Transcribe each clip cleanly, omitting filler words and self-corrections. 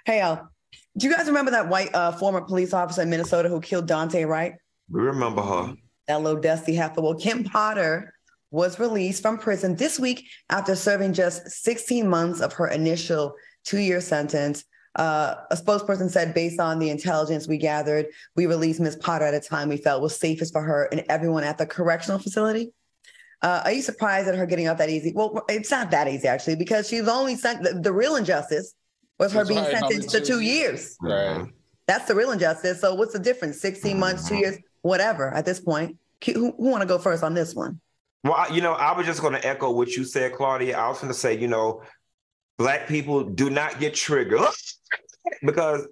Hey, do you guys remember that white former police officer in Minnesota who killed Dante Wright? We remember her. That little dusty heifer. Well, Kim Potter was released from prison this week after serving just 16 months of her initial 2-year sentence. A spokesperson said, based on the intelligence we gathered, we released Ms. Potter at a time we felt was safest for her and everyone at the correctional facility. Are you surprised at her getting out that easy? Well, it's not that easy, actually, because she's only sent the real injustice was her being sentenced to 2 years. Right. That's the real injustice. So what's the difference? 16 months, 2 years, whatever at this point. Who want to go first on this one? Well, I was just going to echo what you said, Claudia. I was going to say, Black people do not get triggered because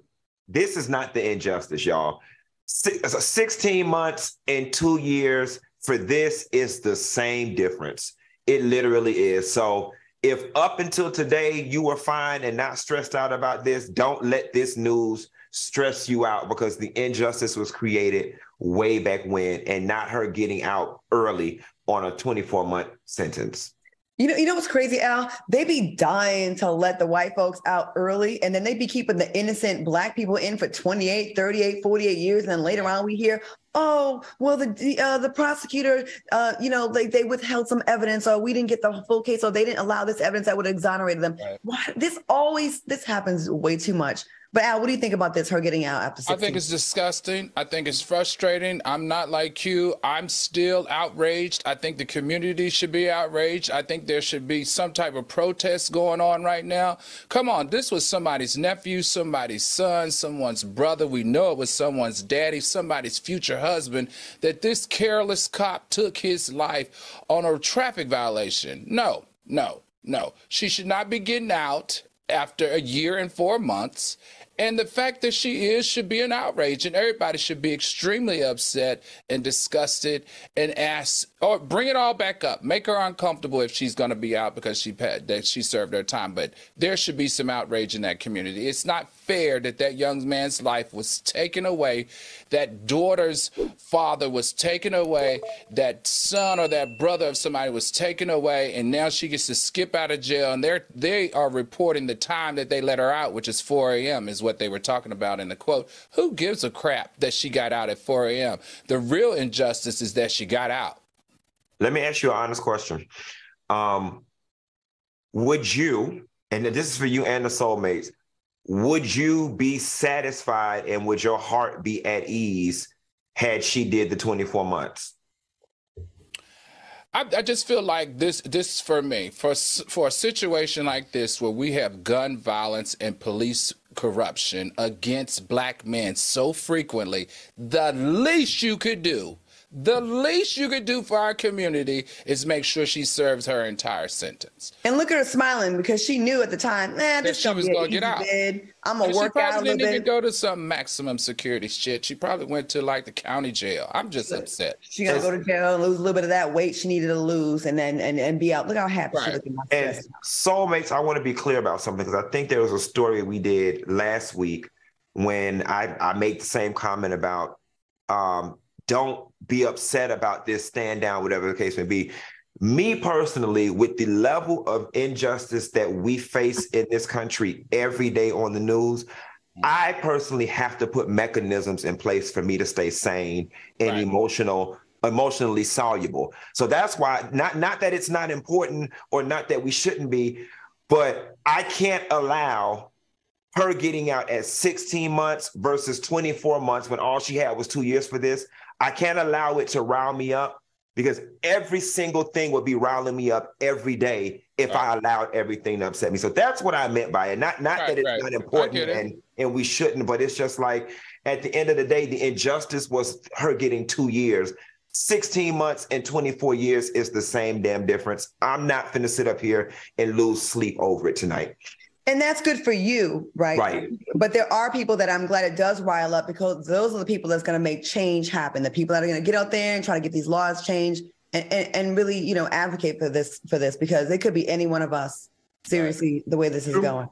this is not the injustice, y'all. 16 months and 2 years for this is the same difference. It literally is. So if up until today you were fine and not stressed out about this, don't let this news stress you out because the injustice was created way back when and not her getting out early on a 24-month sentence. You know what's crazy, Al? They be dying to let the white folks out early, and then they be keeping the innocent Black people in for 28, 38, 48 years. And then later on we hear, oh, well, the prosecutor, they withheld some evidence, or we didn't get the full case, or they didn't allow this evidence that would have exonerated them. Right. Why? This happens way too much. But Al, what do you think about this, her getting out after 16? I think it's disgusting. I think it's frustrating. I'm not like you. I'm still outraged. I think the community should be outraged. I think there should be some type of protest going on right now. Come on, this was somebody's nephew, somebody's son, someone's brother. We know it was someone's daddy, somebody's future husband, that this careless cop took his life on a traffic violation. No. She should not be getting out after a year and 4 months. And the fact that she is should be an outrage, and everybody should be extremely upset and disgusted and ask, or bring it all back up. Make her uncomfortable if she's going to be out because she served her time. But there should be some outrage in that community. It's not fair that that young man's life was taken away, that daughter's father was taken away, that son or that brother of somebody was taken away, and now she gets to skip out of jail. And they are reporting the time that they let her out, which is 4 a.m. is what they were talking about in the quote. Who gives a crap that she got out at 4 a.m.? The real injustice is that she got out. Let me ask you an honest question. Would you, and this is for you and the soulmates, would you be satisfied and would your heart be at ease had she did the 24 months? I just feel like this for me, for a situation like this where we have gun violence and police corruption against Black men so frequently, the least you could do for our community is make sure she serves her entire sentence. And look at her smiling because she knew at the time, this she was going to get out. I'm going to work out a little bit. She probably didn't even go to some maximum security shit. She probably went to like the county jail. I'm just upset. She going to go to jail and lose a little bit of that weight she needed to lose and then be out. Look how happy she looked. And soulmates, I want to be clear about something because I think there was a story we did last week when I made the same comment about don't be upset about this, stand down, whatever the case may be. Me personally, with the level of injustice that we face in this country every day on the news, I personally have to put mechanisms in place for me to stay sane and emotionally soluble. So that's why, not that it's not important or not that we shouldn't be, but I can't allow her getting out at 16 months versus 24 months when all she had was 2 years for this. I can't allow it to rile me up because every single thing would be riling me up every day if I allowed everything to upset me. So that's what I meant by it. Not that it's not important and we shouldn't, but it's just like at the end of the day, the injustice was her getting 2 years. 16 months and 24 years is the same damn difference. I'm not finna sit up here and lose sleep over it tonight. And that's good for you, right? Right. But there are people that I'm glad it does rile up because those are the people that's going to make change happen. The people that are going to get out there and try to get these laws changed and really, advocate for this because it could be any one of us. Seriously, the way this is going.